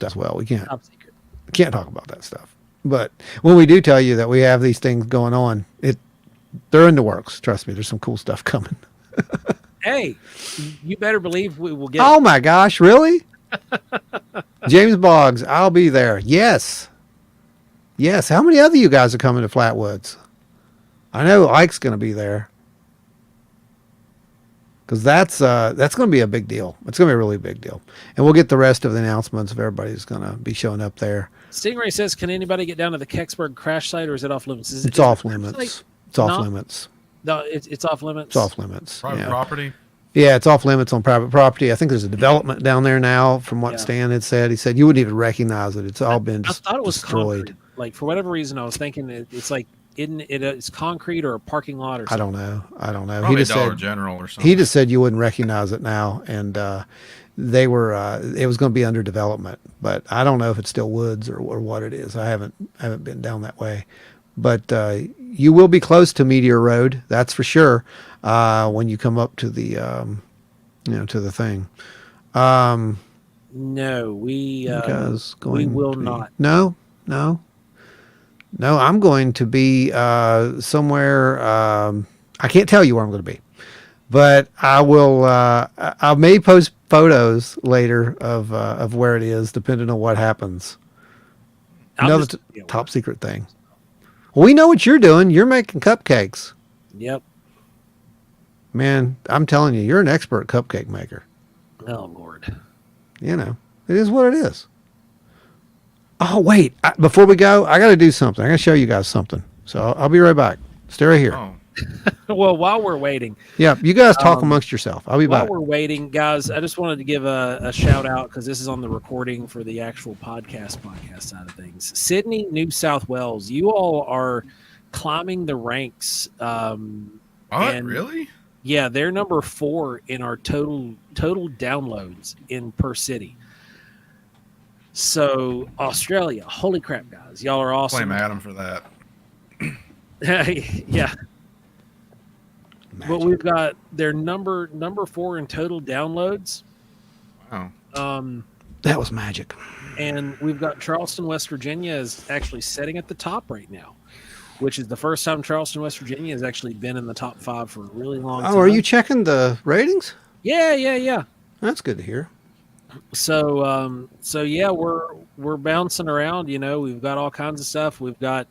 stuff. Well, we can't Top secret. talk about that stuff. But when we do tell you that we have these things going on, they're in the works. Trust me, there's some cool stuff coming. Hey, you better believe we will get. Oh my gosh, really? James Boggs, I'll be there. Yes. Yes. How many other you guys are coming to Flatwoods? I know Ike's going to be there. Because that's going to be a big deal. It's going to be a really big deal. And we'll get the rest of the announcements of everybody's going to be showing up there. Stingray says, can anybody get down to the Kecksburg crash site, or is it off limits? It's off limits. It's off limits. No, it's off limits. It's off limits. Private property? Yeah, it's off limits on private property. I think there's a development down there now, from what Stan had said. He said you wouldn't even recognize it. It's all been I thought it was destroyed. concrete. Like, for whatever reason, I was thinking it's like, it's concrete or a parking lot or something. I don't know. Probably He just Dollar said, General or something. he just said you wouldn't recognize it now, and they were. It was going to be under development, but I don't know if it's still woods or what it is. I haven't been down that way, but you will be close to Meteor Road, that's for sure. When you come up to the, to the thing. No, we will not. No. I'm going to be somewhere. I can't tell you where I'm going to be, but I will. I may post photos later of where it is, depending on what happens. Another top secret thing. Well, we know what you're doing. You're making cupcakes. Yep. Man, I'm telling you, you're an expert cupcake maker. Oh, Lord. It is what it is. Oh, wait. Before we go, I got to do something. I got to show you guys something. So I'll be right back. Stay right here. Oh. Well, while we're waiting. Yeah, you guys talk amongst yourself. I'll be While back. we're waiting, guys, I just wanted to give a shout out, because this is on the recording for the actual podcast side of things. Sydney, New South Wales, you all are climbing the ranks. Really? Yeah, they're number 4 in our total downloads per city. So Australia, holy crap, guys, y'all are awesome. Blame Adam for that. Yeah. Magic. But we've got their number 4 in total downloads. Wow. That was magic. And we've got Charleston, West Virginia is actually sitting at the top right now, which is the first time Charleston, West Virginia has actually been in the top 5 for a really long time. Oh, are you checking the ratings? Yeah. That's good to hear. So yeah, we're bouncing around. We've got all kinds of stuff. We've got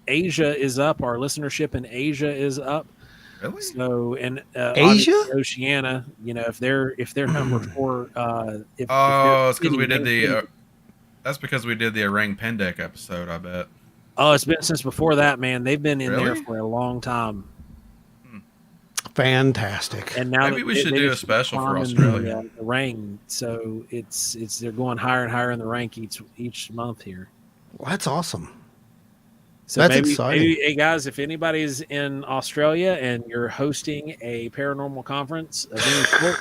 Asia is up. Our listenership in Asia is up. Really? So, and Asia, Oceania. If they're number 4. It's because we did the. That's because we did the Orang Pendek episode, I bet. Oh, it's been since before that, man. They've been in there Really? for a long time. Fantastic. And now Maybe we should do a special for Australia. The rank, so it's they're going higher and higher in the rank each month here. Well, that's awesome. So that's maybe, exciting. hey guys, if anybody's in Australia and you're hosting a paranormal conference of any sort,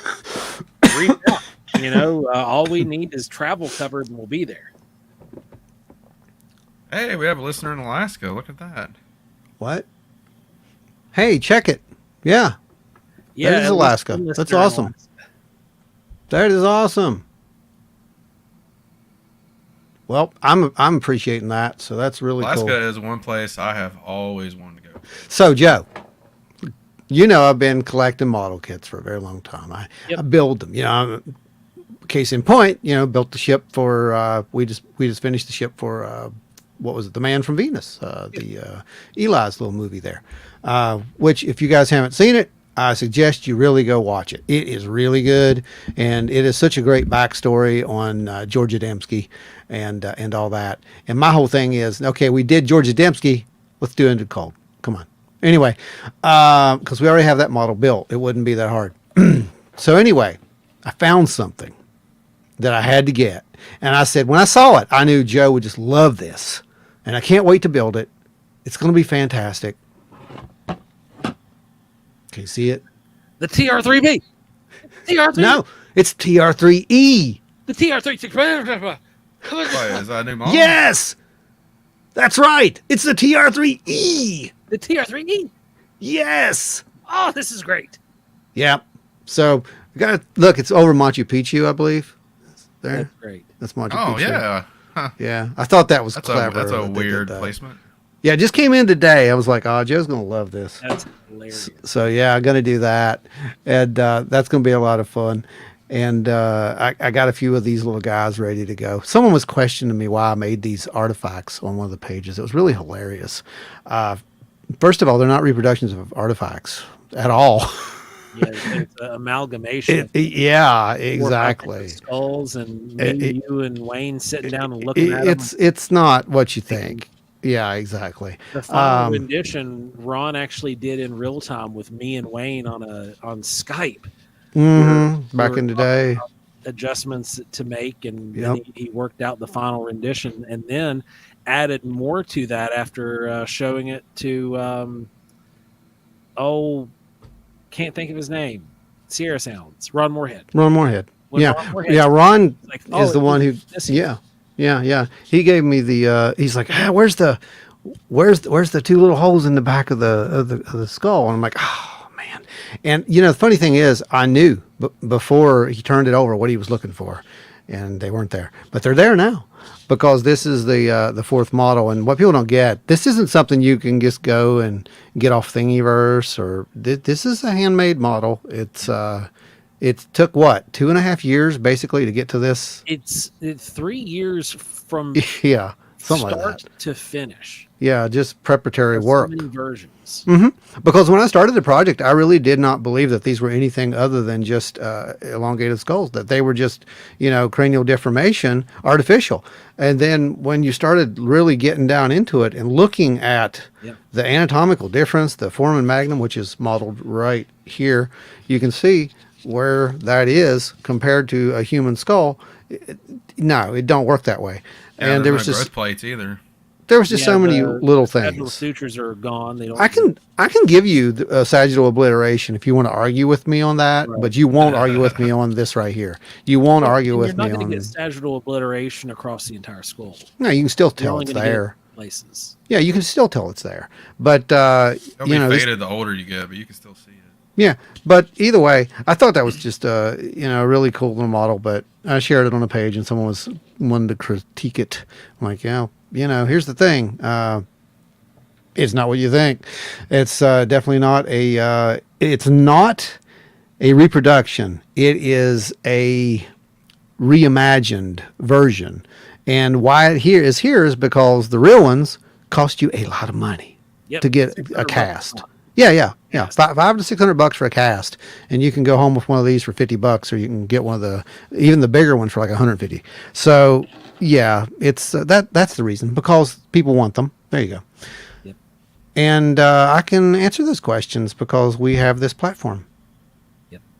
reach out. All we need is travel covered, and we'll be there. Hey, we have a listener in Alaska. Look at that. What? Hey, check it. Yeah. Yeah, that is Alaska. That's awesome. That is awesome. Well, I'm appreciating that. So that's really Alaska cool. is one place I have always wanted to go. So, Joe, I've been collecting model kits for a very long time. I build them. Case in point, built the ship for. We just finished the ship for. What was it? The Man from Venus. The Eli's little movie there. Which, if you guys haven't seen it, I suggest you really go watch it. It is really good, and it is such a great backstory on Georgia Dembski and all that. And my whole thing is, okay, we did Georgia Dembski, let's do Ended Cold. Come on. Anyway, because we already have that model built, it wouldn't be that hard. So anyway, I found something that I had to get, and I said, when I saw it, I knew Joe would just love this, and I can't wait to build it. It's going to be fantastic. Can you see it? The TR3B. TR3. No, it's TR3E. The TR3. Wait, is that a new model? Yes, that's right. It's the TR3E. The TR3E. Yes. Oh, this is great. Yeah. So, look, it's over Machu Picchu, I believe. there. That's great. That's Machu Oh Picchu. yeah. Huh. Yeah, I thought that was That's clever. that's a that they did weird that. placement. Yeah, it just came in today. I was like, oh, Joe's going to love this. That's hilarious. So yeah, I'm going to do that. And that's going to be a lot of fun. And I got a few of these little guys ready to go. Someone was questioning me why I made these artifacts on one of the pages. It was really hilarious. First of all, they're not reproductions of artifacts at all. Yeah, it's an amalgamation. Yeah, of exactly. Skulls and me, you and Wayne sitting down and looking at them. It's not what you think. Yeah, exactly. The final rendition Ron actually did in real time with me and Wayne on Skype. Back in the day. Adjustments to make, and Yep. then he worked out the final rendition, and then added more to that after showing it to can't think of his name. Sierra Sounds. Ron Moorhead. Ron Moorhead. When Yeah, Ron Moorhead yeah. Ron like, is the one who. missing. Yeah. He gave me the. He's like, where's the two little holes in the back of the skull? And I'm like, oh man. And the funny thing is, I knew before he turned it over what he was looking for, and they weren't there, but they're there now. Because this is the fourth model, and what people don't get, this isn't something you can just go and get off Thingiverse, or this is a handmade model. It took what 2.5 years basically to get to this. It's 3 years from Yeah, something like start that. to finish. Yeah, just preparatory There's work. So many versions. Because when I started the project, I really did not believe that these were anything other than just elongated skulls, that they were just, cranial deformation, artificial. And then when you started really getting down into it and looking at the anatomical difference, the foramen magnum, which is modeled right here, you can see where that is compared to a human skull. No, it don't work that way. Yeah, and there there's was no just growth plates either. there was just so many the little sagittal things. sutures are gone. They don't. I can give you sagittal obliteration if you want to argue with me on that, Right. but you won't argue with me on this right here. You won't argue And with you're not me going on. to get sagittal obliteration across the entire skull. No, you can still You're tell only it's gonna get it there. in places. Yeah, you can still tell it's there. But It'll be this- faded the older you get, but you can still see it. yeah. But either way, I thought that was just a really cool little model. But I shared it on a page, and someone wanted to critique it. I'm like, here's the thing. It's not what you think. It's definitely not a. It's not a reproduction. It is a reimagined version. And why it is here is because the real ones cost you a lot of money Yep. to get $600 a cast. bucks. Yeah. $500 to $600 for a cast, and you can go home with one of these for $50, or you can get one of even the bigger ones for like $150. So yeah, it's that's the reason, because people want them. There you go. Yep. And I can answer those questions because we have this platform.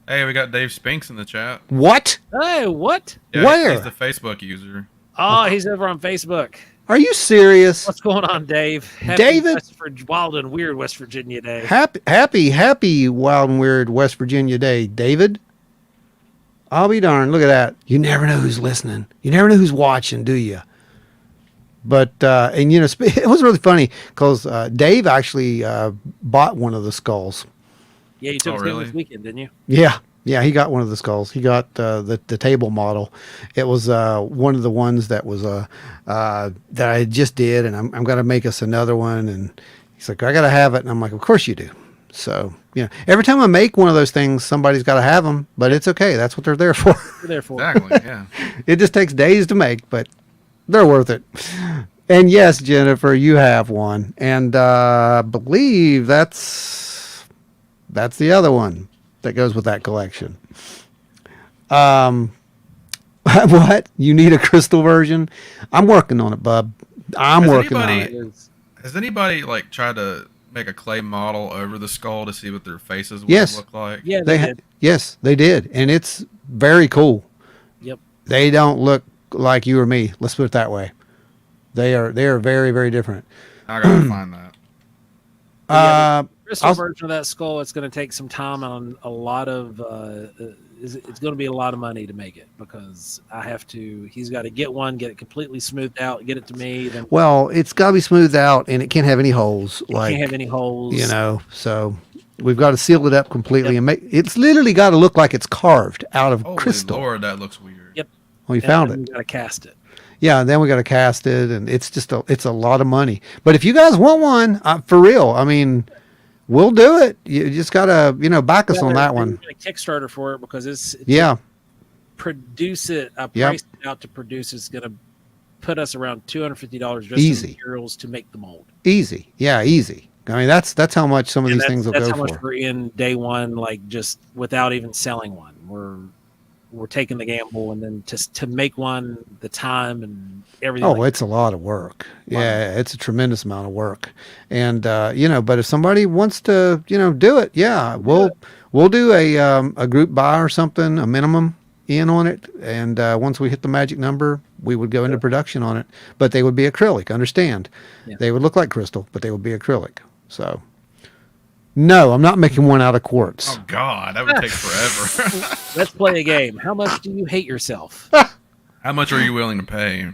Hey, we got Dave Spinks in the chat. What? Hey, what? Yeah, Where? He's the Facebook user. Oh, he's over on Facebook. Are you serious? What's going on, Dave? Happy David? Wild and Weird West Virginia Day. Happy Wild and Weird West Virginia Day, David. I'll be darned. Look at that. You never know who's listening. You never know who's watching, do you? But, and it was really funny because Dave actually bought one of the skulls. Yeah, you took Oh, us really? this weekend, didn't you? Yeah, he got one of the skulls. He got the table model. It was one of the ones that was that I just did, and I'm going to make us another one. And he's like, I got to have it. And I'm like, of course you do. So, every time I make one of those things, somebody's got to have them, but it's okay. That's what they're there for. We're there for Exactly. Yeah. It just takes days to make, but they're worth it. And yes, Jennifer, you have one. And I believe that's the other one that goes with that collection. What? You need a crystal version? I'm working on it, bub. I'm Has working on anybody- it. It's- Has anybody tried to make a clay model over the skull to see what their faces would Yes. look like? Yeah, They did. yes, they did, and it's very cool. Yep. They don't look like you or me. Let's put it that way. They are very, very different. I gotta find that. Crystal I'll- version of that skull, it's going to take some time on a lot of it's going to be a lot of money to make it, because he's got to get it completely smoothed out, get it to me, then Well, it's got to be smoothed out, and it can't have any holes. it can't have any holes. So we've got to seal it up completely and make it's literally got to look like it's carved out of Holy crystal. Lord, that looks weird. Yep. We found then it. We got to cast it. Yeah, and then we got to cast it, and it's a lot of money. But if you guys want one, for real, I mean, we'll do it. You just gotta, back us on that one. A Kickstarter for it because it's Yeah. produce it. A Yep. price out to produce is going to put us around $250 just Easy. in materials to make the mold. Easy. Yeah, easy. I mean, that's how much some of And these things will that's go how much for. we're in day one, like just without even selling one. We're taking the gamble, and then to make one, the time and everything. Oh, it's a lot of work. Yeah, it's a tremendous amount of work. And but if somebody wants to, do it, yeah, we'll do a group buy or something, a minimum in on it, and once we hit the magic number, we would go into production on it. But they would be acrylic. Understand? Yeah. They would look like crystal, but they would be acrylic. So, no, I'm not making one out of quartz. Oh God, that would take forever. Let's play a game. How much do you hate yourself? How much are you willing to pay?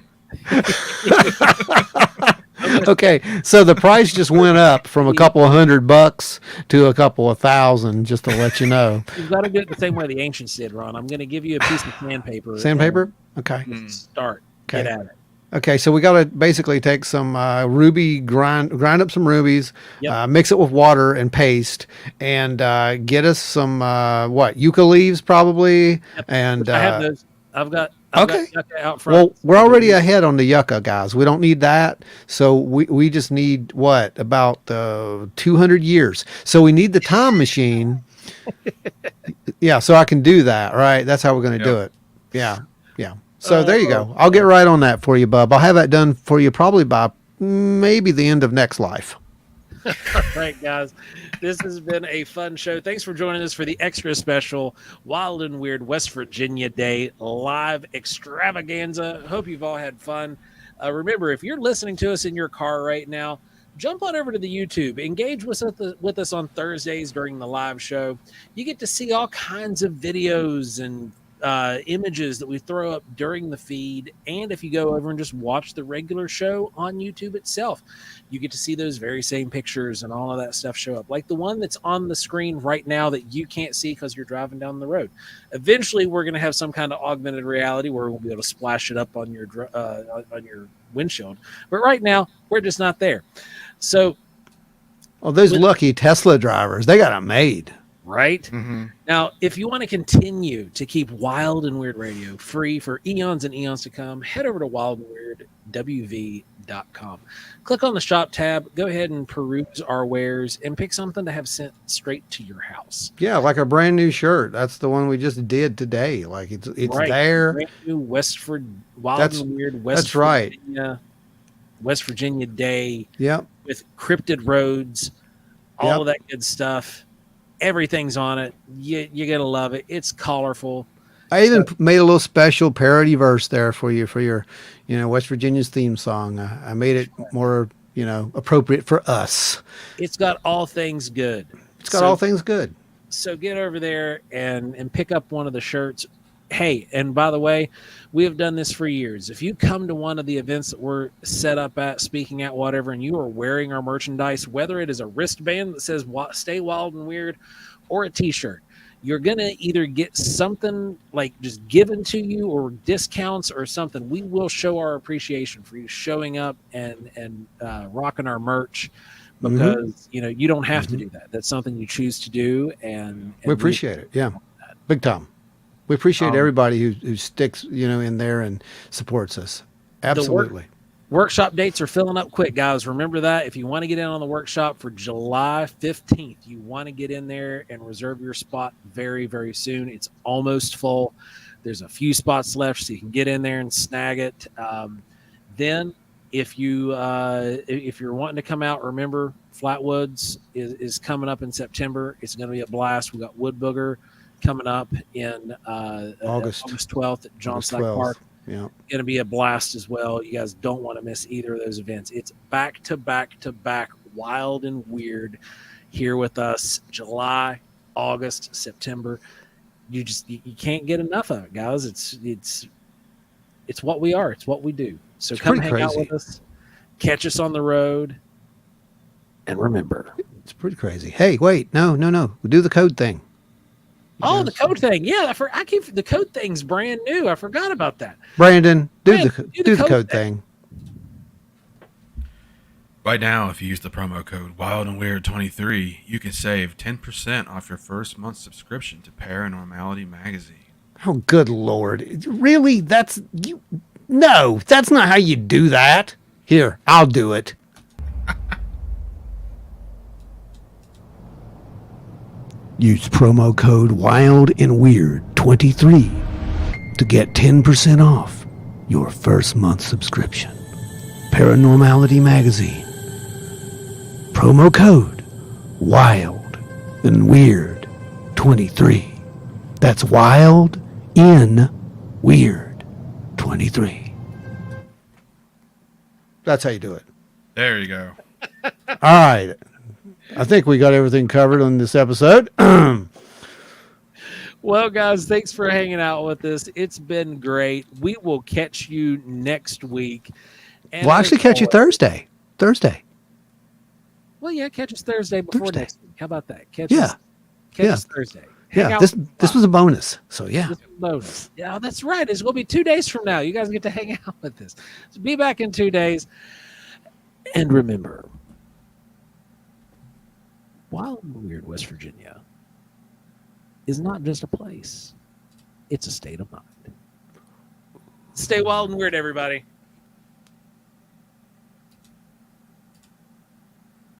Okay, so the price just went up from a couple of $100 to a couple of thousand, just to let you know. You've got to do it the same way the ancients did, Ron. I'm going to give you a piece of sandpaper. Sandpaper? Okay. and Start. Okay. Get at it. Okay, so we got to basically take some ruby, grind up some rubies, Yep. mix it with water and paste, and get us some yucca leaves probably. Yep. And I have those. I've got Okay. yucca out front. well, we're already ahead on the yucca, guys. We don't need that. So we just need about 200 years. So we need the time machine. Yeah, so I can do that, right? That's how we're going to do it. Yeah, yeah. So there you go. I'll get right on that for you, bub. I'll have that done for you probably by maybe the end of next life. All right, guys. This has been a fun show. Thanks for joining us for the extra special Wild and Weird West Virginia Day live extravaganza. Hope you've all had fun. Remember, if you're listening to us in your car right now, jump on over to the YouTube. Engage with us on Thursdays during the live show. You get to see all kinds of videos and images that we throw up during the feed. And if you go over and just watch the regular show on YouTube itself, you get to see those very same pictures and all of that stuff show up, like the one that's on the screen right now that you can't see because you're driving down the road. Eventually, we're going to have some kind of augmented reality where we'll be able to splash it up on your windshield. But right now, we're just not there. So, Oh, those lucky Tesla drivers, they got it made. right? Mm-hmm. Now, if you want to continue to keep Wild and Weird Radio free for eons and eons to come, head over to wildandweirdwv.com. Click on the shop tab, go ahead and peruse our wares, and pick something to have sent straight to your house. Yeah, like a brand new shirt. That's the one we just did today. Like it's Right. there. Brand new Wild That's- and Weird West that's right. Virginia, West Virginia Day Yep. with cryptid roads, all Yep. of that good stuff. Everything's on it. You're going to love it. It's colorful. I even made a little special parody verse there for you for your, West Virginia's theme song. I made it more, appropriate for us. It's got all things good. It's got all things good. So get over there and pick up one of the shirts. Hey, and by the way, we have done this for years. If you come to one of the events that we're set up at, speaking at, whatever, and you are wearing our merchandise, whether it is a wristband that says "Stay Wild and Weird" or a T-shirt, you're gonna either get something like just given to you or discounts or something. We will show our appreciation for you showing up and rocking our merch. Because you don't have to do that. That's something you choose to do, and We appreciate it. Yeah, big time. We appreciate everybody who sticks, in there and supports us. Absolutely. Workshop dates are filling up quick, guys. Remember that. If you want to get in on the workshop for July 15th, you want to get in there and reserve your spot very, very soon. It's almost full. There's a few spots left, so you can get in there and snag it. Then, if you're wanting to come out, remember Flatwoods is coming up in September. It's going to be a blast. We got Wood Booger coming up in August 12th at Johnson August 12th. Park. Yeah. Going to be a blast as well. You guys don't want to miss either of those events. It's back to back to back, Wild and Weird here with us. July, August, September. You can't get enough of it, guys. It's what we are. It's what we do. So It's come pretty hang out crazy. with us, catch us on the road, and remember. It's pretty crazy. Hey, wait, no. We do the code thing. Oh, the code thing. Yeah, I keep the code thing's brand new. I forgot about that. Brandon, do Brandon, the code thing. Right now, if you use the promo code Wild and Weird 23, you can save 10% off your first month subscription to Paranormality Magazine. Oh, good Lord. Really? That's you. No, that's not how you do that. Here, I'll do it. Use promo code Wild and Weird 23 to get 10% off your first month subscription. Paranormality Magazine. Promo code Wild and Weird 23. That's Wild in Weird 23. That's how you do it. There you go. All right. I think we got everything covered on this episode. Well, guys, thanks for hanging out with us. It's been great. We will catch you next week. And We'll actually catch you Thursday. Well, yeah, catch us Thursday before Thursday. next week. How about that? Catch Yeah. us Thursday. Hang Yeah, out this with this was a bonus. So yeah. This is a bonus. Yeah, that's right. It's going to be 2 days from now. You guys get to hang out with us. So be back in 2 days. And remember, Wild and Weird West Virginia is not just a place. It's a state of mind. Stay wild and weird, everybody.